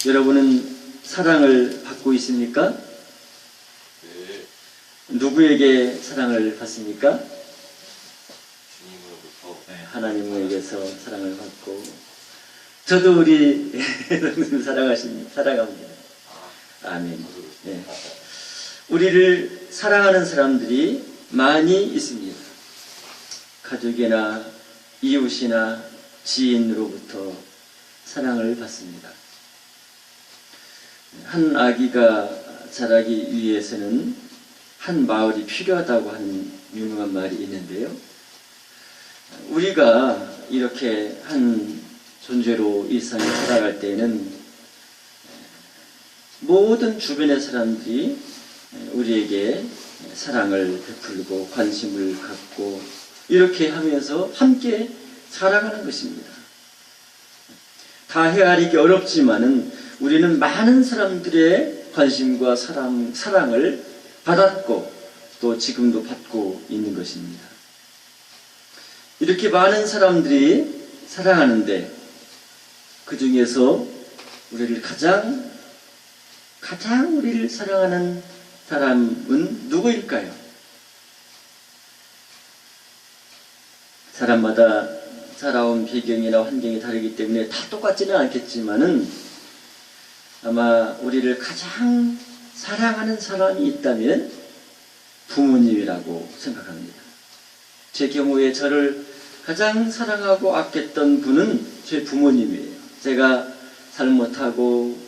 여러분은 사랑을 받고 있습니까? 네. 누구에게 사랑을 받습니까? 주님으로부터. 네, 하나님에게서 사랑을 받고, 저도 우리 사랑합니다. 아멘. 네. 우리를 사랑하는 사람들이 많이 있습니다. 가족이나 이웃이나 지인으로부터 사랑을 받습니다. 한 아기가 자라기 위해서는 한 마을이 필요하다고 하는 유명한 말이 있는데요. 우리가 이렇게 한 존재로 일상을 살아갈 때에는 모든 주변의 사람들이 우리에게 사랑을 베풀고 관심을 갖고 이렇게 하면서 함께 살아가는 것입니다. 다 헤아리기 어렵지만은 우리는 많은 사람들의 관심과 사랑을 받았고 또 지금도 받고 있는 것입니다. 이렇게 많은 사람들이 사랑하는데 그 중에서 우리를 가장 우리를 사랑하는 사람은 누구일까요? 사람마다 살아온 배경이나 환경이 다르기 때문에 다 똑같지는 않겠지만은 아마 우리를 가장 사랑하는 사람이 있다면 부모님이라고 생각합니다. 제 경우에 저를 가장 사랑하고 아꼈던 분은 제 부모님이에요. 제가 잘못하고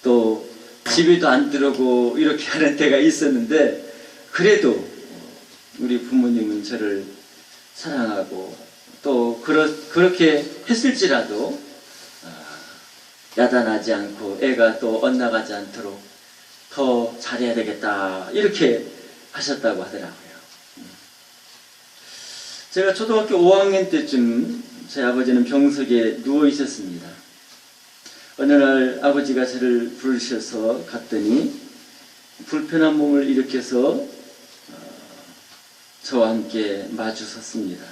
또 집에도 안 들어오고 이렇게 하는 때가 있었는데 그래도 우리 부모님은 저를 사랑하고 또 그렇게 했을지라도 야단하지 않고 애가 또 엇나가지 않도록 더 잘해야 되겠다 이렇게 하셨다고 하더라고요. 제가 초등학교 5학년 때쯤 제 아버지는 병석에 누워 있었습니다. 어느 날 아버지가 저를 부르셔서 갔더니 불편한 몸을 일으켜서 저와 함께 마주 섰습니다.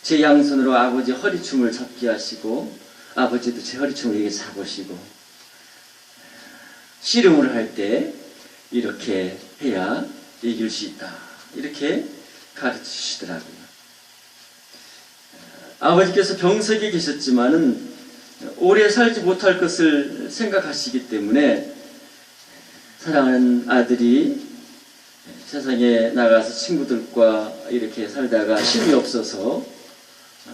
제 양손으로 아버지 허리춤을 잡게 하시고 아버지도 제 허리춤을 이렇게 잡으시고 씨름을 할 때 이렇게 해야 이길 수 있다 이렇게 가르치시더라고요. 아버지께서 병석에 계셨지만은 오래 살지 못할 것을 생각하시기 때문에 사랑하는 아들이 세상에 나가서 친구들과 이렇게 살다가 힘이 없어서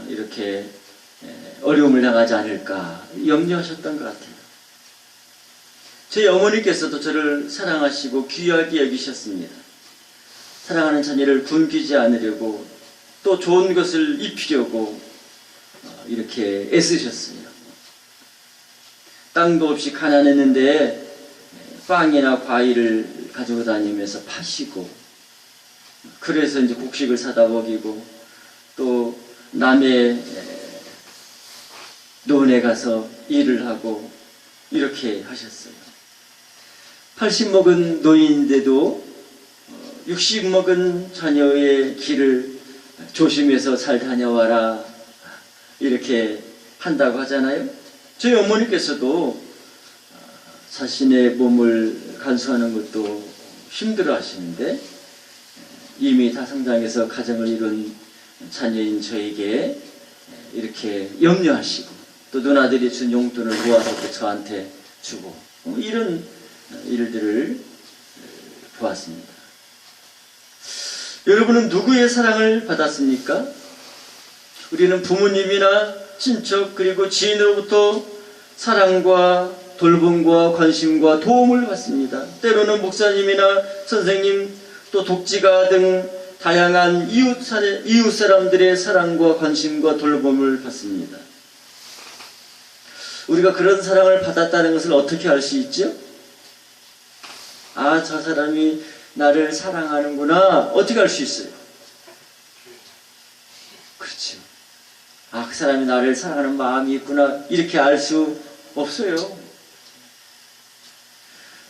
이렇게 어려움을 당하지 않을까 염려하셨던 것 같아요. 저희 어머니께서도 저를 사랑하시고 귀하게 여기셨습니다. 사랑하는 자녀를 굶기지 않으려고 또 좋은 것을 입히려고 이렇게 애쓰셨어요. 땅도 없이 가난했는데 빵이나 과일을 가지고 다니면서 파시고 그래서 이제 곡식을 사다 먹이고 또 남의 논에 가서 일을 하고 이렇게 하셨어요. 80 먹은 노인인데도 60 먹은 자녀의 길을 조심해서 잘 다녀와라 이렇게 한다고 하잖아요. 저희 어머니께서도 자신의 몸을 간수하는 것도 힘들어 하시는데 이미 다 성장해서 가정을 이룬 자녀인 저에게 이렇게 염려하시고 또 누나들이 준 용돈을 모아서 또 저한테 주고 이런 일들을 보았습니다. 여러분은 누구의 사랑을 받았습니까? 우리는 부모님이나 친척 그리고 지인으로부터 사랑과 돌봄과 관심과 도움을 받습니다. 때로는 목사님이나 선생님 또 독지가 등 다양한 이웃 사람들의 사랑과 관심과 돌봄을 받습니다. 우리가 그런 사랑을 받았다는 것을 어떻게 알 수 있죠? 아, 저 사람이 나를 사랑하는구나. 어떻게 알 수 있어요? 그렇죠. 아, 그 사람이 나를 사랑하는 마음이 있구나. 이렇게 알 수 없어요.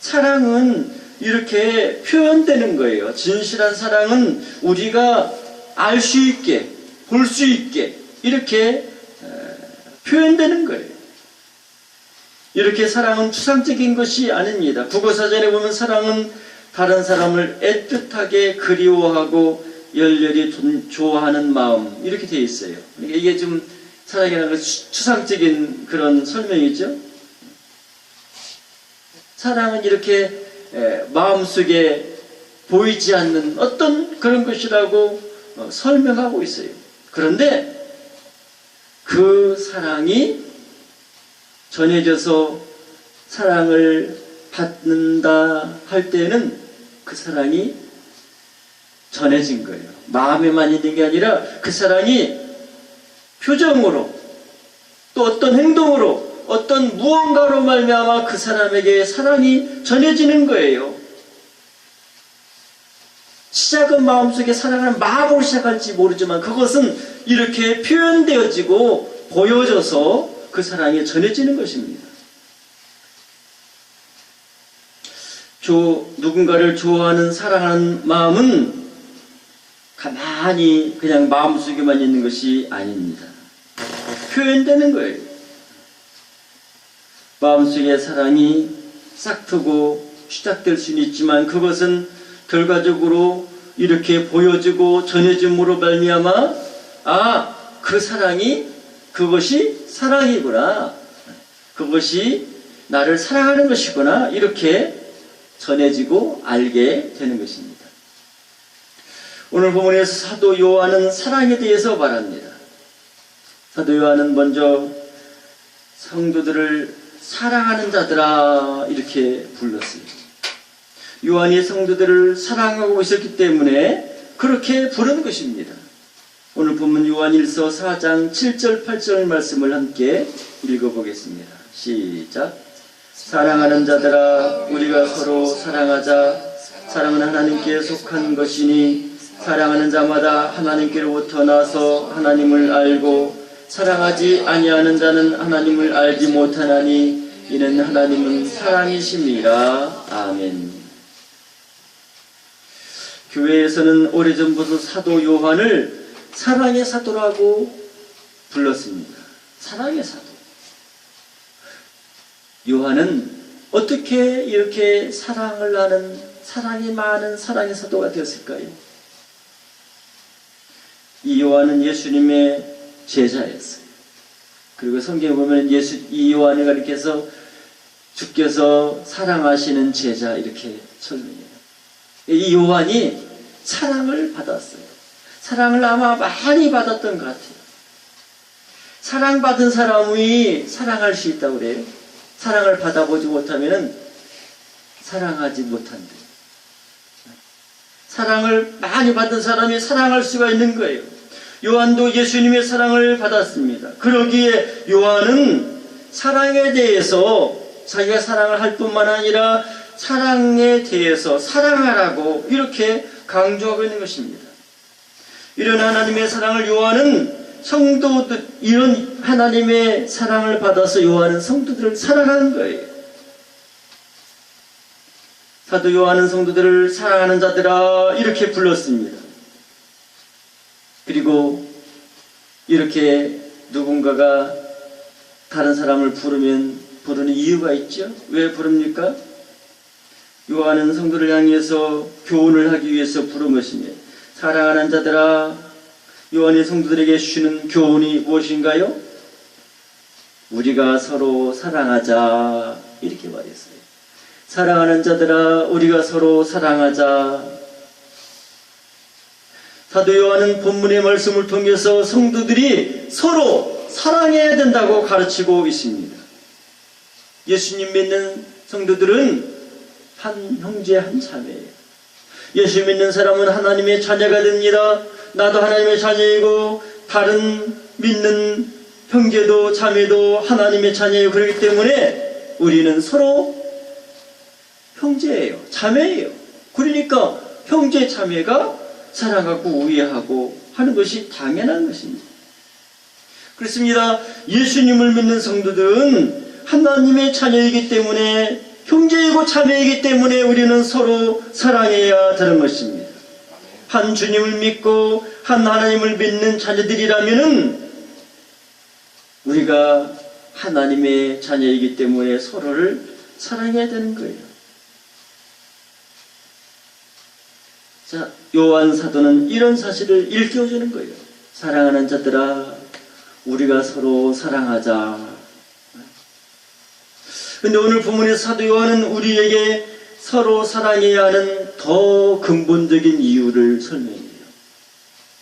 사랑은 이렇게 표현되는 거예요. 진실한 사랑은 우리가 알 수 있게, 볼 수 있게 이렇게 표현되는 거예요. 이렇게 사랑은 추상적인 것이 아닙니다. 국어사전에 보면 사랑은 다른 사람을 애틋하게 그리워하고 열렬히 좋아하는 마음 이렇게 되어 있어요. 그러니까 이게 좀 사랑이라는 건 추상적인 그런 설명이죠. 사랑은 이렇게 마음속에 보이지 않는 어떤 그런 것이라고 설명하고 있어요. 그런데 그 사랑이 전해져서 사랑을 받는다 할 때는 그 사랑이 전해진 거예요. 마음에만 있는 게 아니라 그 사랑이 표정으로 또 어떤 행동으로 어떤 무언가로 말미암아 그 사람에게 사랑이 전해지는 거예요. 시작은 마음속에 사랑하는 마음으로 시작할지 모르지만 그것은 이렇게 표현되어지고 보여져서 그 사랑이 전해지는 것입니다. 누군가를 좋아하는 사랑하는 마음은 가만히 그냥 마음속에만 있는 것이 아닙니다. 표현되는 거예요. 마음속에 사랑이 싹트고 시작될 수는 있지만 그것은 결과적으로 이렇게 보여지고 전해짐으로 말미암아 그 사랑이 그것이 사랑이구나. 그것이 나를 사랑하는 것이구나. 이렇게 전해지고 알게 되는 것입니다. 오늘 본문에서 사도 요한은 사랑에 대해서 말합니다. 사도 요한은 먼저 성도들을 사랑하는 자들아 이렇게 불렀어요. 요한이 성도들을 사랑하고 있었기 때문에 그렇게 부른 것입니다. 오늘 본문 요한일서 4장 7절 8절 말씀을 함께 읽어보겠습니다. 시작. 사랑하는 자들아 우리가 서로 사랑하자. 사랑은 하나님께 속한 것이니 사랑하는 자마다 하나님께로부터 나서 하나님을 알고 사랑하지 아니하는 자는 하나님을 알지 못하나니 이는 하나님은 사랑이심이라. 아멘. 교회에서는 오래전부터 사도 요한을 사랑의 사도라고 불렀습니다. 사랑의 사도. 요한은 어떻게 이렇게 사랑을 하는 사랑이 많은 사랑의 사도가 되었을까요? 이 요한은 예수님의 제자였어요. 그리고 성경에 보면 이 요한이가 이렇게 해서 주께서 사랑하시는 제자 이렇게 설명해요. 이 요한이 사랑을 받았어요. 사랑을 아마 많이 받았던 것 같아요. 사랑받은 사람이 사랑할 수 있다고 그래요. 사랑을 받아보지 못하면 사랑하지 못한대. 사랑을 많이 받은 사람이 사랑할 수가 있는 거예요. 요한도 예수님의 사랑을 받았습니다. 그러기에 요한은 사랑에 대해서 자기가 사랑을 할 뿐만 아니라 사랑에 대해서 사랑하라고 이렇게 강조하고 있는 것입니다. 이런 하나님의 사랑을 요한은 성도들, 이런 하나님의 사랑을 받아서 요한은 성도들을 사랑하는 거예요. 사도 요한은 성도들을 사랑하는 자들아 이렇게 불렀습니다. 그리고 이렇게 누군가가 다른 사람을 부르는 이유가 있죠. 왜 부릅니까? 요한은 성도를 향해서 교훈을 하기 위해서 부른 것입니다. 사랑하는 자들아, 요한이 성도들에게 주시는 교훈이 무엇인가요? 우리가 서로 사랑하자 이렇게 말했어요. 사랑하는 자들아 우리가 서로 사랑하자. 사도 요한은 본문의 말씀을 통해서 성도들이 서로 사랑해야 된다고 가르치고 있습니다. 예수님 믿는 성도들은 한 형제 한 자매예요. 예수 믿는 사람은 하나님의 자녀가 됩니다. 나도 하나님의 자녀이고 다른 믿는 형제도 자매도 하나님의 자녀예요. 그렇기 때문에 우리는 서로 형제예요. 자매예요. 그러니까 형제 자매가 사랑하고 우애하고 하는 것이 당연한 것입니다. 그렇습니다. 예수님을 믿는 성도들은 하나님의 자녀이기 때문에 형제이고 자매이기 때문에 우리는 서로 사랑해야 되는 것입니다. 한 주님을 믿고 한 하나님을 믿는 자녀들이라면은 우리가 하나님의 자녀이기 때문에 서로를 사랑해야 되는 거예요. 자, 요한 사도는 이런 사실을 일깨워주는 거예요. 사랑하는 자들아, 우리가 서로 사랑하자. 근데 오늘 본문의 사도 요한은 우리에게 서로 사랑해야 하는 더 근본적인 이유를 설명해요.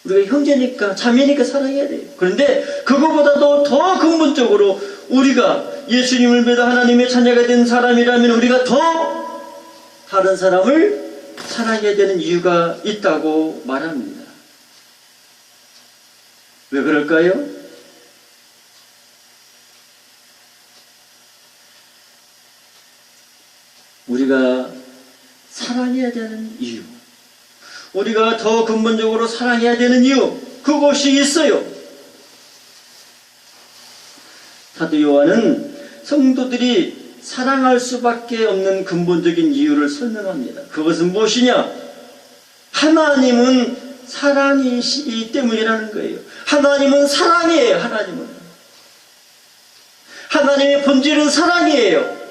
우리가 형제니까 자매니까 사랑해야 돼요. 그런데 그거보다도 더 근본적으로 우리가 예수님을 믿어 하나님의 자녀가 된 사람이라면 우리가 더 다른 사람을 사랑해야 되는 이유가 있다고 말합니다. 왜 그럴까요? 우리가 사랑해야 되는 이유, 우리가 더 근본적으로 사랑해야 되는 이유, 그것이 있어요. 사도 요한은 성도들이 사랑할 수밖에 없는 근본적인 이유를 설명합니다. 그것은 무엇이냐? 하나님은 사랑이시기 때문이라는 거예요. 하나님은 사랑이에요. 하나님의 본질은 사랑이에요.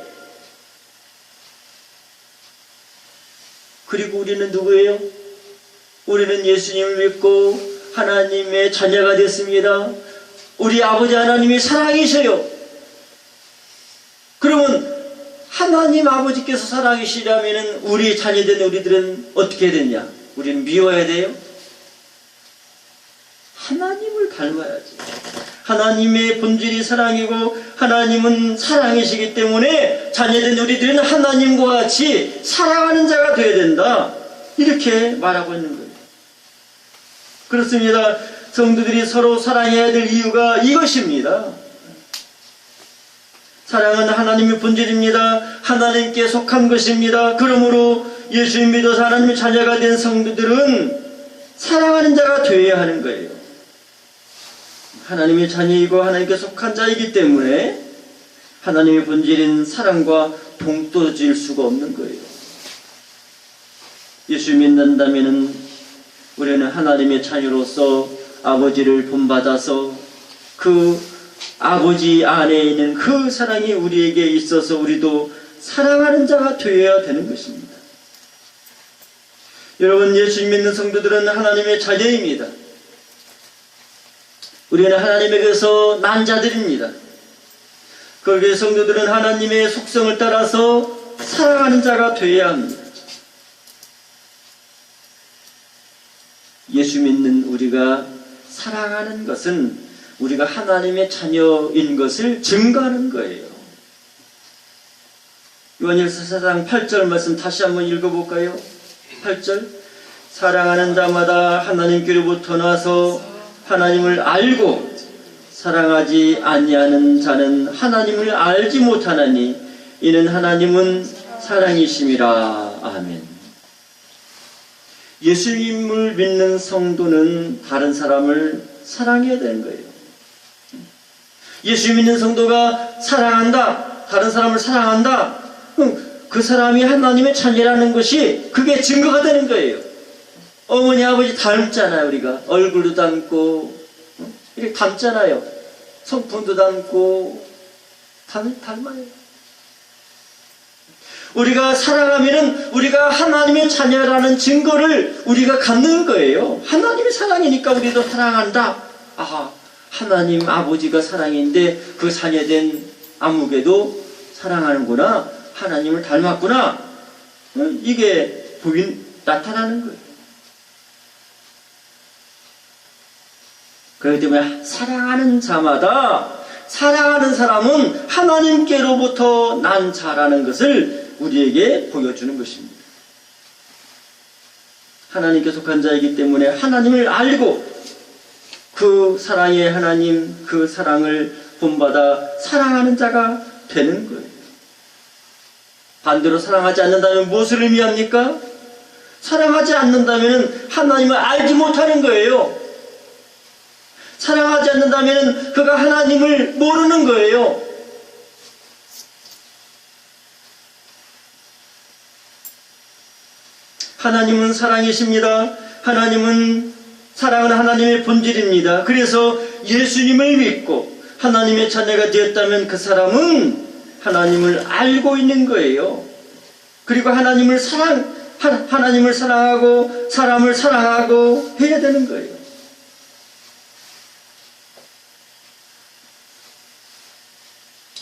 그리고 우리는 누구예요? 우리는 예수님을 믿고 하나님의 자녀가 됐습니다. 우리 아버지 하나님이 사랑이셔요. 그러면 하나님 아버지께서 사랑이시라면 우리 자녀된 우리들은 어떻게 해야 되냐? 우리는 미워야 돼요? 하나님을 닮아야지. 하나님의 본질이 사랑이고 하나님은 사랑이시기 때문에 자녀된 우리들은 하나님과 같이 사랑하는 자가 되어야 된다. 이렇게 말하고 있는 거예요. 그렇습니다. 성도들이 서로 사랑해야 될 이유가 이것입니다. 사랑은 하나님의 본질입니다. 하나님께 속한 것입니다. 그러므로 예수님 믿어서 하나님의 자녀가 된 성도들은 사랑하는 자가 되어야 하는 거예요. 하나님의 자녀이고 하나님께 속한 자이기 때문에 하나님의 본질인 사랑과 동떨어질 수가 없는 거예요. 예수 믿는다면 우리는 하나님의 자녀로서 아버지를 본받아서 그 아버지 안에 있는 그 사랑이 우리에게 있어서 우리도 사랑하는 자가 되어야 되는 것입니다. 여러분, 예수 믿는 성도들은 하나님의 자녀입니다. 우리는 하나님에게서 난 자들입니다. 그러기에 성도들은 하나님의 속성을 따라서 사랑하는 자가 되어야 합니다. 예수 믿는 우리가 사랑하는 것은 우리가 하나님의 자녀인 것을 증거하는 거예요. 요한일서 4장 8절 말씀 다시 한번 읽어볼까요? 8절, 사랑하는 자마다 하나님께로부터 나서 하나님을 알고 사랑하지 아니하는 자는 하나님을 알지 못하나니 이는 하나님은 사랑이심이라. 아멘. 예수님을 믿는 성도는 다른 사람을 사랑해야 되는 거예요. 예수 믿는 성도가 사랑한다, 다른 사람을 사랑한다, 그 사람이 하나님의 자녀라는 것이 그게 증거가 되는 거예요. 어머니 아버지 닮잖아요. 우리가 얼굴도 닮고 이렇게 닮잖아요. 성품도 닮고 닮아요. 우리가 사랑하면은 우리가 하나님의 자녀라는 증거를 우리가 갖는 거예요. 하나님의 사랑이니까 우리도 사랑한다. 아하, 하나님 아버지가 사랑인데 그 자녀된 아무개도 사랑하는구나. 하나님을 닮았구나. 이게 나타나는 거예요. 그렇기 때문에 사랑하는 자마다, 사랑하는 사람은 하나님께로부터 난 자라는 것을 우리에게 보여주는 것입니다. 하나님께 속한 자이기 때문에 하나님을 알고 그 사랑의 하나님, 그 사랑을 본받아 사랑하는 자가 되는 거예요. 반대로 사랑하지 않는다면 무엇을 의미합니까? 사랑하지 않는다면 하나님을 알지 못하는 거예요. 사랑하지 않는다면 그가 하나님을 모르는 거예요. 하나님은 사랑이십니다. 사랑은 하나님의 본질입니다. 그래서 예수님을 믿고 하나님의 자녀가 되었다면 그 사람은 하나님을 알고 있는 거예요. 그리고 하나님을 사랑하고 사람을 사랑하고 해야 되는 거예요.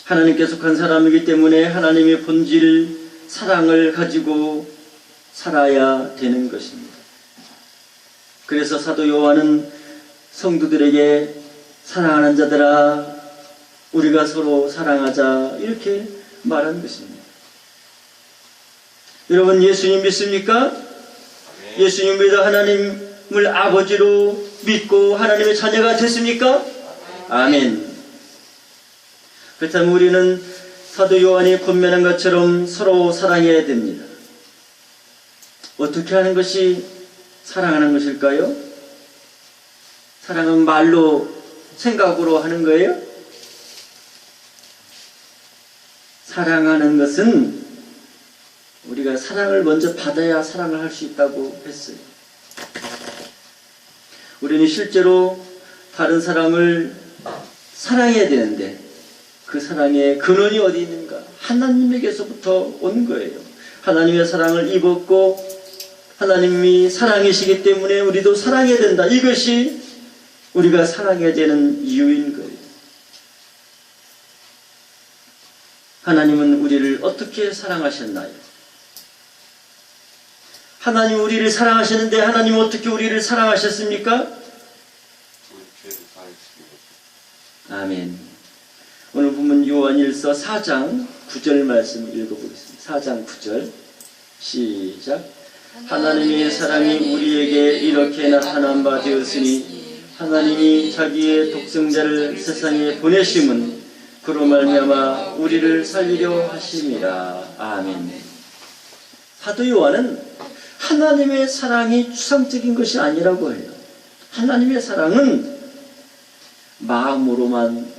하나님께 속한 사람이기 때문에 하나님의 본질, 사랑을 가지고 살아야 되는 것입니다. 그래서 사도 요한은 성도들에게 사랑하는 자들아, 우리가 서로 사랑하자, 이렇게 말한 것입니다. 여러분, 예수님 믿습니까? 예수님 믿어 하나님을 아버지로 믿고 하나님의 자녀가 됐습니까? 아멘. 그렇다면 우리는 사도 요한이 권면한 것처럼 서로 사랑해야 됩니다. 어떻게 하는 것이 사랑하는 것일까요? 사랑은 말로, 생각으로 하는 거예요? 사랑하는 것은 우리가 사랑을 먼저 받아야 사랑을 할 수 있다고 했어요. 우리는 실제로 다른 사람을 사랑해야 되는데 그 사랑의 근원이 어디 있는가? 하나님에게서부터 온 거예요. 하나님의 사랑을 입었고 하나님이 사랑이시기 때문에 우리도 사랑해야 된다. 이것이 우리가 사랑해야 되는 이유인 거예요. 하나님은 우리를 어떻게 사랑하셨나요? 하나님 우리를 사랑하시는데 하나님 어떻게 우리를 사랑하셨습니까? 아멘. 오늘 보면 요한일서 4장 9절 말씀 읽어보겠습니다. 4장 9절 시작. 하나님의 사랑이 우리에게 이렇게 나타난 바 되었으니 하나님이 자기의 독생자를 세상에 보내심은 그로 말미암아 우리를 살리려 하심이라. 아멘. 사도 요한은 하나님의 사랑이 추상적인 것이 아니라고 해요. 하나님의 사랑은 마음으로만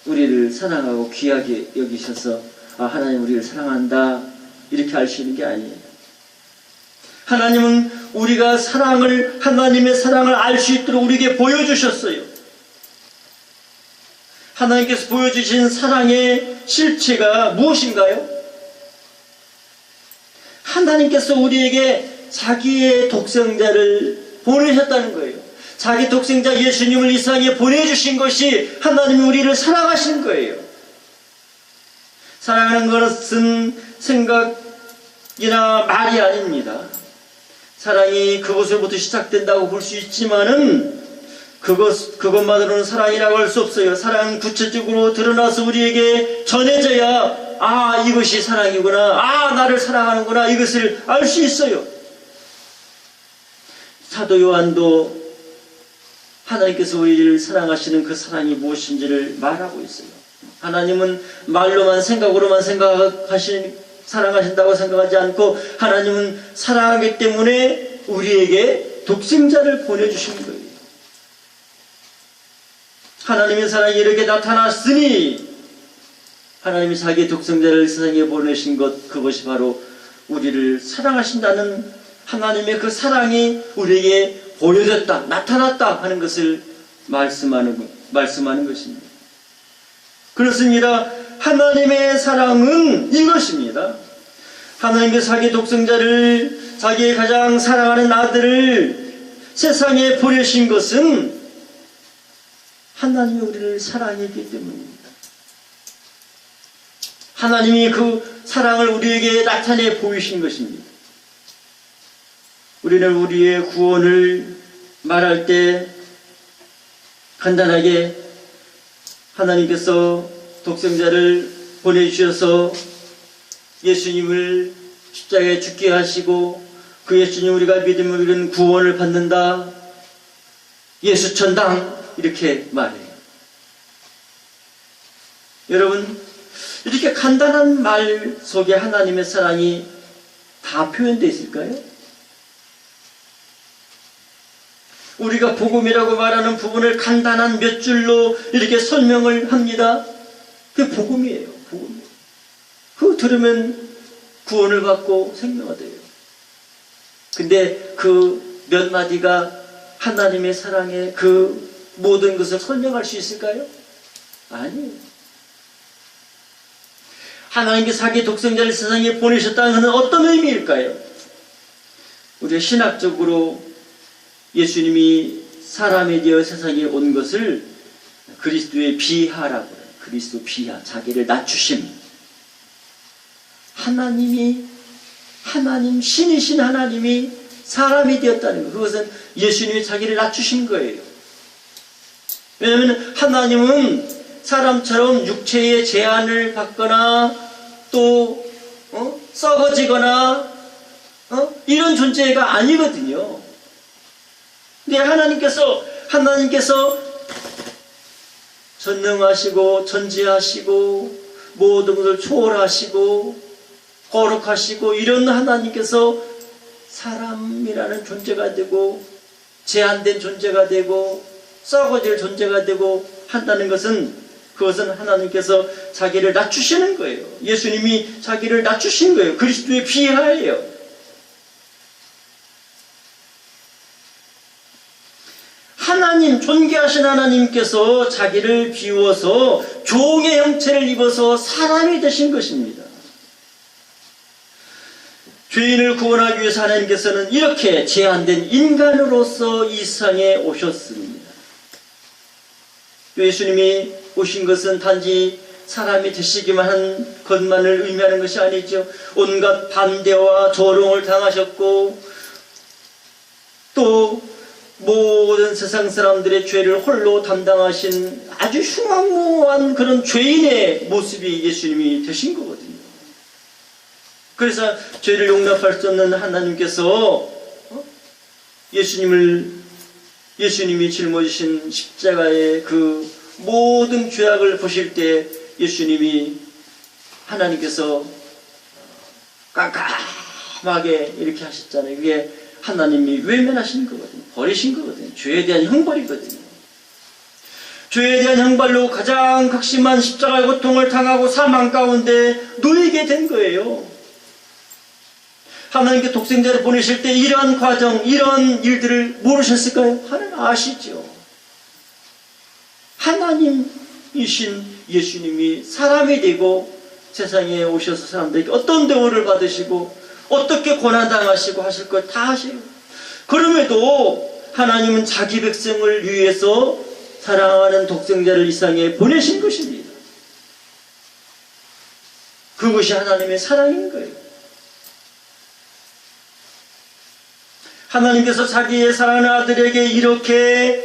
우리를 사랑하고 귀하게 여기셔서 하나님 우리를 사랑한다 이렇게 알 수 있는 게 아니에요. 하나님은 우리가 하나님의 사랑을 알 수 있도록 우리에게 보여주셨어요. 하나님께서 보여주신 사랑의 실체가 무엇인가요? 하나님께서 우리에게 자기의 독생자를 보내셨다는 거예요. 자기 독생자 예수님을 이 세상에 보내주신 것이 하나님이 우리를 사랑하신 거예요. 사랑하는 것은 생각이나 말이 아닙니다. 사랑이 그것으로부터 시작된다고 볼 수 있지만은 그것만으로는 사랑이라고 할 수 없어요. 사랑은 구체적으로 드러나서 우리에게 전해져야 이것이 사랑이구나, 나를 사랑하는구나, 이것을 알 수 있어요. 사도 요한도 하나님께서 우리를 사랑하시는 그 사랑이 무엇인지를 말하고 있어요. 하나님은 말로만 생각으로만 사랑하신다고 생각하지 않고 하나님은 사랑하기 때문에 우리에게 독생자를 보내주신 거예요. 하나님의 사랑이 이렇게 나타났으니 하나님이 자기 독생자를 세상에 보내신 것, 그것이 바로 우리를 사랑하신다는 하나님의 그 사랑이 우리에게 보여졌다, 나타났다 하는 것을 말씀하는 것입니다. 그렇습니다. 하나님의 사랑은 이것입니다. 하나님께서 자기 독생자를, 자기의 가장 사랑하는 아들을 세상에 보내신 것은 하나님이 우리를 사랑했기 때문입니다. 하나님이 그 사랑을 우리에게 나타내 보이신 것입니다. 우리는 우리의 구원을 말할 때 간단하게 하나님께서 독생자를 보내주셔서 예수님을 십자가에 죽게 하시고 그 예수님 우리가 믿으면 우리는 구원을 받는다, 예수 천당, 이렇게 말해요. 여러분, 이렇게 간단한 말 속에 하나님의 사랑이 다 표현되어 있을까요? 우리가 복음이라고 말하는 부분을 간단한 몇 줄로 이렇게 설명을 합니다. 그게 복음이에요. 복음. 그거 들으면 구원을 받고 생명이 돼요. 근데 그 몇 마디가 하나님의 사랑의 그 모든 것을 설명할 수 있을까요? 아니에요. 하나님께서 자기 독생자를 세상에 보내셨다는 것은 어떤 의미일까요? 우리가 신학적으로 예수님이 사람이 되어 세상에 온 것을 그리스도의 비하라고 해요. 그리스도 비하, 자기를 낮추심. 신이신 하나님이 사람이 되었다는 것. 그것은 예수님이 자기를 낮추신 거예요. 왜냐하면 하나님은 사람처럼 육체의 제한을 받거나 또 썩어지거나 이런 존재가 아니거든요. 근데 하나님께서 전능하시고 전지하시고 모든 것을 초월하시고 거룩하시고 이런 하나님께서 사람이라는 존재가 되고 제한된 존재가 되고 썩어질 존재가 되고 한다는 것은 그것은 하나님께서 자기를 낮추시는 거예요. 예수님이 자기를 낮추신 거예요. 그리스도의 비하예요. 하나님, 존귀하신 하나님께서 자기를 비워서 종의 형체를 입어서 사람이 되신 것입니다. 죄인을 구원하기 위해서 하나님께서는 이렇게 제한된 인간으로서 이 세상에 오셨습니다. 예수님이 오신 것은 단지 사람이 되시기만 한 것만을 의미하는 것이 아니죠. 온갖 반대와 조롱을 당하셨고 또 모든 세상 사람들의 죄를 홀로 담당하신 아주 흉악무한 그런 죄인의 모습이 예수님이 되신 거거든요. 그래서 죄를 용납할 수 없는 하나님께서 예수님이 짊어지신 십자가의 그 모든 죄악을 보실 때 하나님께서 깜깜하게 이렇게 하셨잖아요. 그게 하나님이 외면하신 거거든요. 버리신 거거든요. 죄에 대한 형벌이거든요. 죄에 대한 형벌로 가장 극심한 십자가의 고통을 당하고 사망 가운데 놓이게 된 거예요. 하나님께 독생자를 보내실 때 이러한 과정, 이러한 일들을 모르셨을까요? 하나님 아시죠. 하나님이신 예수님이 사람이 되고 세상에 오셔서 사람들에게 어떤 대우를 받으시고 어떻게 고난당하시고 하실 걸 다 아세요. 그럼에도 하나님은 자기 백성을 위해서 사랑하는 독생자를 이 세상에 보내신 것입니다. 그것이 하나님의 사랑인 거예요. 하나님께서 자기의 사랑하는 아들에게 이렇게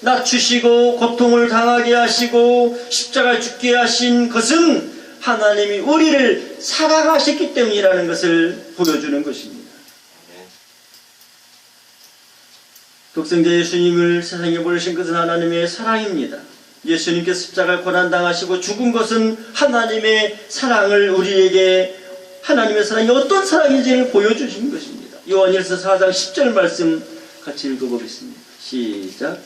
낮추시고 고통을 당하게 하시고 십자가에 죽게 하신 것은 하나님이 우리를 사랑하셨기 때문이라는 것을 보여주는 것입니다. 독생자 예수님을 세상에 보내신 것은 하나님의 사랑입니다. 예수님께서 십자가를 고난당하시고 죽은 것은 하나님의 사랑을 우리에게 하나님의 사랑이 어떤 사랑인지를 보여주신 것입니다. 요한일서 4장 10절 말씀 같이 읽어보겠습니다. 시작.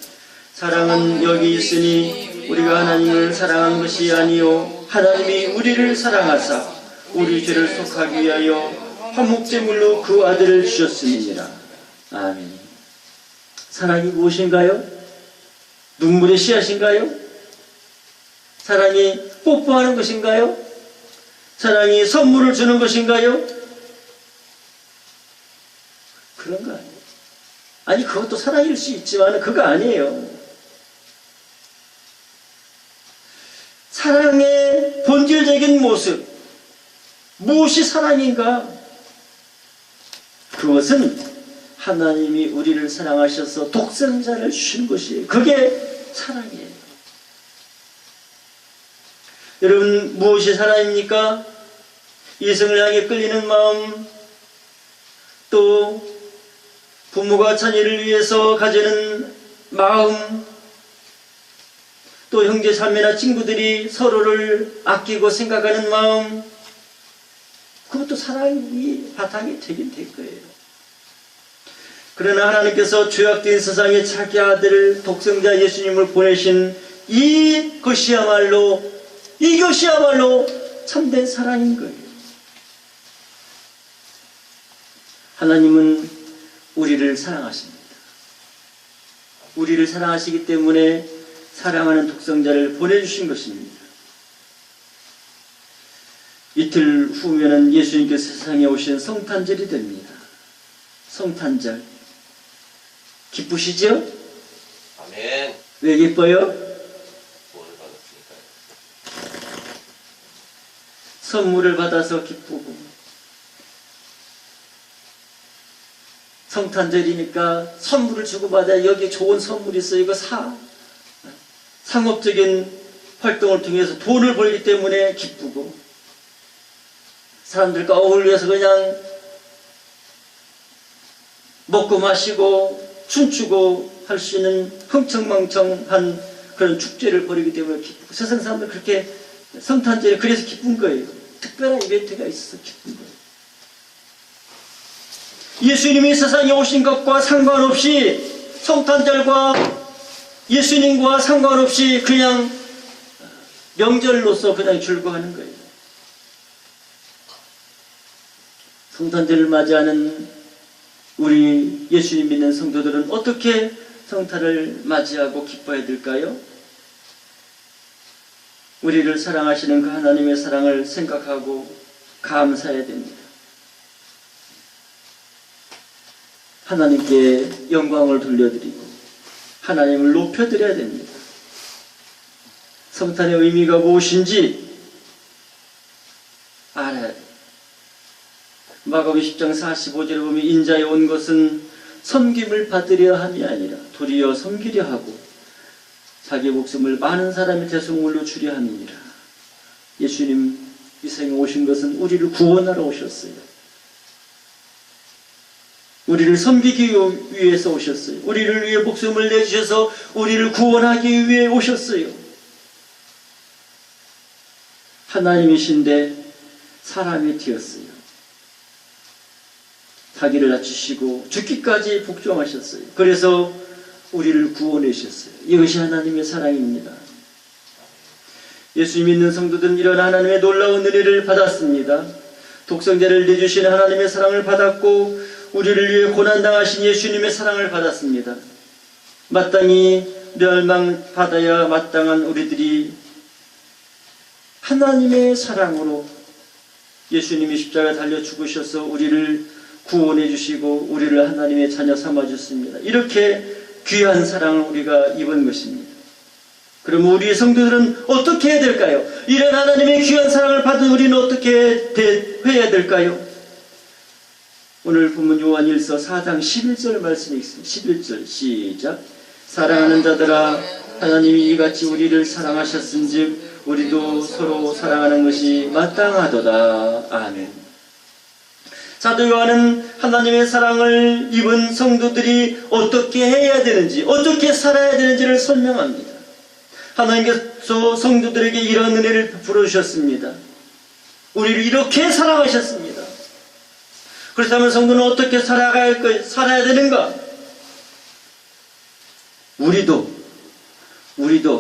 사랑은 여기 있으니 우리가 하나님을 사랑한 것이 아니요 하나님이 우리를 사랑하사 우리 죄를 속하기 위하여 화목제물로 그 아들을 주셨음이니라. 아멘. 사랑이 무엇인가요? 눈물의 씨앗인가요? 사랑이 뽀뽀하는 것인가요? 사랑이 선물을 주는 것인가요? 그런 거 아니에요. 아니 그것도 사랑일 수 있지만 그거 아니에요. 사랑의 본질적인 모습, 무엇이 사랑인가? 그것은 하나님이 우리를 사랑하셔서 독생자를 주신 것이에요. 그게 사랑이에요. 여러분 무엇이 사랑입니까? 이성을 향해 끌리는 마음, 또 부모가 자녀를 위해서 가지는 마음, 또 형제 자매나 친구들이 서로를 아끼고 생각하는 마음, 그것도 사랑이 바탕이 되긴 될 거예요. 그러나 하나님께서 죄악된 세상에 자기 아들 독생자 예수님을 보내신 이것이야말로 참된 사랑인 거예요. 하나님은 우리를 사랑하십니다. 우리를 사랑하시기 때문에 사랑하는 독생자를 보내주신 것입니다. 이틀 후면은 예수님께서 세상에 오신 성탄절이 됩니다. 성탄절. 기쁘시죠? 아멘. 왜 기뻐요? 구원을 받았으니까요. 선물을 받아서 기쁘고, 성탄절이니까 선물을 주고받아야 여기 좋은 선물이 있어요. 이거 상업적인 활동을 통해서 돈을 벌기 때문에 기쁘고, 사람들과 어울려서 그냥 먹고 마시고 춤추고 할 수 있는 흥청망청한 그런 축제를 벌이기 때문에 기쁘고, 세상 사람들 그렇게 성탄절에 그래서 기쁜 거예요. 특별한 이벤트가 있어서 기쁜 거예요. 예수님이 세상에 오신 것과 상관없이, 성탄절과 예수님과 상관없이 그냥 명절로서 그냥 즐거워하는 거예요. 성탄절을 맞이하는 우리 예수님 믿는 성도들은 어떻게 성탄을 맞이하고 기뻐해야 될까요? 우리를 사랑하시는 그 하나님의 사랑을 생각하고 감사해야 됩니다. 하나님께 영광을 돌려드리고 하나님을 높여드려야 됩니다. 성탄의 의미가 무엇인지 알아야 돼요. 마가복음 10장 45절에 보면 인자에 온 것은 섬김을 받으려 함이 아니라 도리어 섬기려 하고 자기 목숨을 많은 사람의 대속물로 주려 함이니라. 예수님 이 세상에 오신 것은 우리를 구원하러 오셨어요. 우리를 섬기기 위해서 오셨어요. 우리를 위해 목숨을 내주셔서 우리를 구원하기 위해 오셨어요. 하나님이신데 사람이 되었어요. 자기를 낮추시고 죽기까지 복종하셨어요. 그래서 우리를 구원해 주셨어요. 이것이 하나님의 사랑입니다. 예수 믿는 성도들은 이런 하나님의 놀라운 은혜를 받았습니다. 독생자를 내주시는 하나님의 사랑을 받았고 우리를 위해 고난당하신 예수님의 사랑을 받았습니다. 마땅히 멸망받아야 마땅한 우리들이 하나님의 사랑으로 예수님이 십자가에 달려 죽으셔서 우리를 구원해 주시고 우리를 하나님의 자녀 삼아 주셨습니다. 이렇게 귀한 사랑을 우리가 입은 것입니다. 그럼 우리 성도들은 어떻게 해야 될까요? 이런 하나님의 귀한 사랑을 받은 우리는 어떻게 대해야 될까요? 오늘 본문 요한 1서 4장 11절 말씀이 있습니다. 11절 시작. 사랑하는 자들아 하나님이 이같이 우리를 사랑하셨은즉 우리도 서로 사랑하는 것이 마땅하도다. 아멘. 사도 요한은 하나님의 사랑을 입은 성도들이 어떻게 해야 되는지, 어떻게 살아야 되는지를 설명합니다. 하나님께서 성도들에게 이런 은혜를 베풀어 주셨습니다. 우리를 이렇게 사랑하셨습니다. 그렇다면 성도는 어떻게 살아야 되는가? 우리도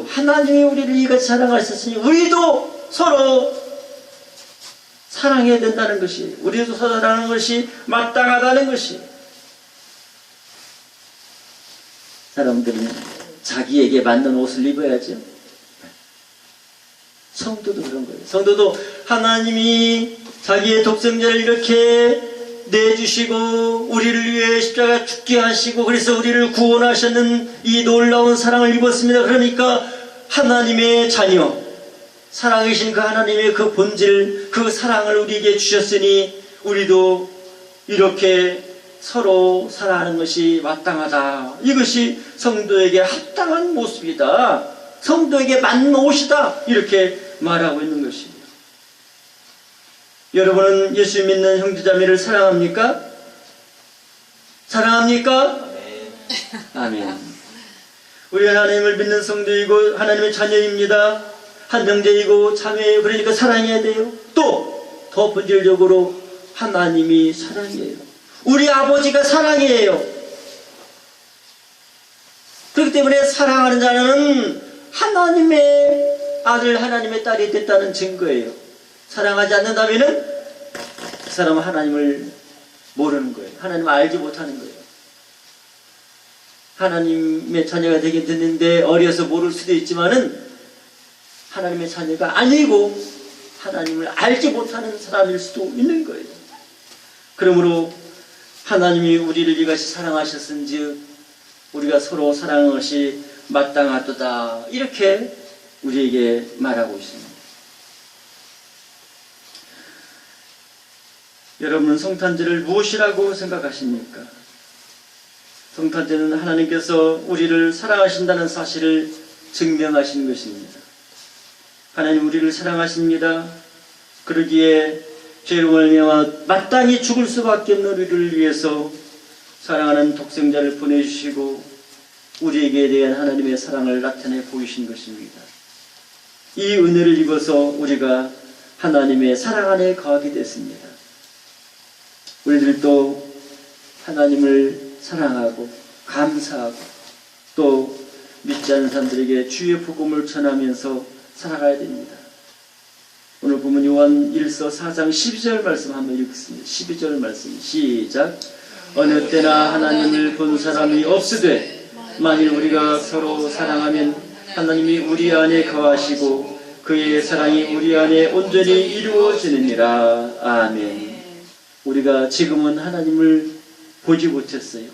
하나님이 우리를 이같이 사랑하셨으니 우리도 서로 사랑해야 된다는 것이, 우리도 서로 사랑하는 것이 마땅하다는 것이. 사람들은 자기에게 맞는 옷을 입어야죠. 성도도 그런 거예요. 성도도 하나님이 자기의 독생자를 이렇게 내주시고 우리를 위해 십자가 죽게 하시고 그래서 우리를 구원하셨는 이 놀라운 사랑을 입었습니다. 그러니까 하나님의 자녀, 살아계신 그 하나님의 그 본질, 그 사랑을 우리에게 주셨으니 우리도 이렇게 서로 살아가는 것이 마땅하다. 이것이 성도에게 합당한 모습이다. 성도에게 맞는 옷이다. 이렇게 말하고 있는 것입니다. 여러분은 예수 믿는 형제자매를 사랑합니까? 사랑합니까? 아멘. 우리 하나님을 믿는 성도이고 하나님의 자녀입니다. 한 형제이고 자매예요. 그러니까 사랑해야 돼요. 또 더 본질적으로 하나님이 사랑이에요. 우리 아버지가 사랑이에요. 그렇기 때문에 사랑하는 자는 하나님의 아들, 하나님의 딸이 됐다는 증거예요. 사랑하지 않는다면은 그 사람은 하나님을 모르는 거예요. 하나님을 알지 못하는 거예요. 하나님의 자녀가 되긴 됐는데 어려서 모를 수도 있지만은 하나님의 자녀가 아니고 하나님을 알지 못하는 사람일 수도 있는 거예요. 그러므로 하나님이 우리를 이같이 사랑하셨은즉 우리가 서로 사랑하는 것이 마땅하도다, 이렇게 우리에게 말하고 있습니다. 여러분은 성탄절을 무엇이라고 생각하십니까? 성탄절은 하나님께서 우리를 사랑하신다는 사실을 증명하신 것입니다. 하나님 우리를 사랑하십니다. 그러기에 죄로 말미암아 마땅히 죽을 수밖에 없는 우리를 위해서 사랑하는 독생자를 보내주시고 우리에게 대한 하나님의 사랑을 나타내 보이신 것입니다. 이 은혜를 입어서 우리가 하나님의 사랑 안에 거하게 됐습니다. 우리들도 하나님을 사랑하고 감사하고 또 믿지 않는 사람들에게 주의 복음을 전하면서 살아가야 됩니다. 오늘 보면 요한 1서 4장 12절 말씀 한번 읽겠습니다. 12절 말씀 시작. 어느 때나 하나님을 본 사람이 없으되 만일 우리가 서로 사랑하면 하나님이 우리 안에 거하시고 그의 사랑이 우리 안에 온전히 이루어지느니라. 아멘. 우리가 지금은 하나님을 보지 못했어요.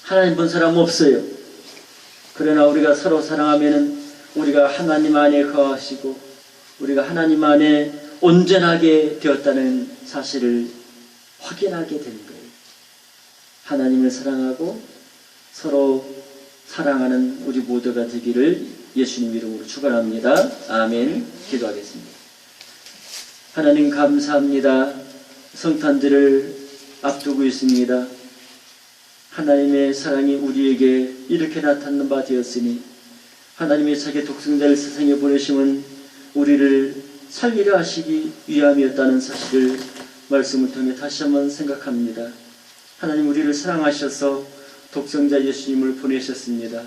하나님 본 사람 없어요. 그러나 우리가 서로 사랑하면 우리가 하나님 안에 거하시고 우리가 하나님 안에 온전하게 되었다는 사실을 확인하게 된 거예요. 하나님을 사랑하고 서로 사랑하는 우리 모두가 되기를 예수님 이름으로 축원합니다. 아멘. 기도하겠습니다. 하나님 감사합니다. 성탄절을 앞두고 있습니다. 하나님의 사랑이 우리에게 이렇게 나타난 바 되었으니 하나님의 자기 독생자를 세상에 보내심은 우리를 살리려 하시기 위함이었다는 사실을 말씀을 통해 다시 한번 생각합니다. 하나님 우리를 사랑하셔서 독생자 예수님을 보내셨습니다.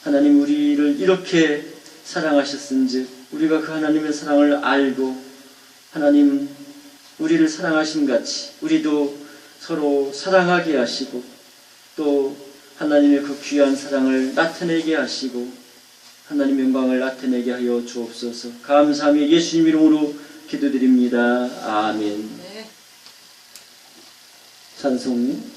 하나님 우리를 이렇게 사랑하셨은즉 우리가 그 하나님의 사랑을 알고 하나님 우리를 사랑하신 같이 우리도 서로 사랑하게 하시고 또 하나님의 그 귀한 사랑을 나타내게 하시고 하나님 영광을 나타내게 하여 주옵소서. 감사하며 예수님 이름으로 기도드립니다. 아멘. 찬송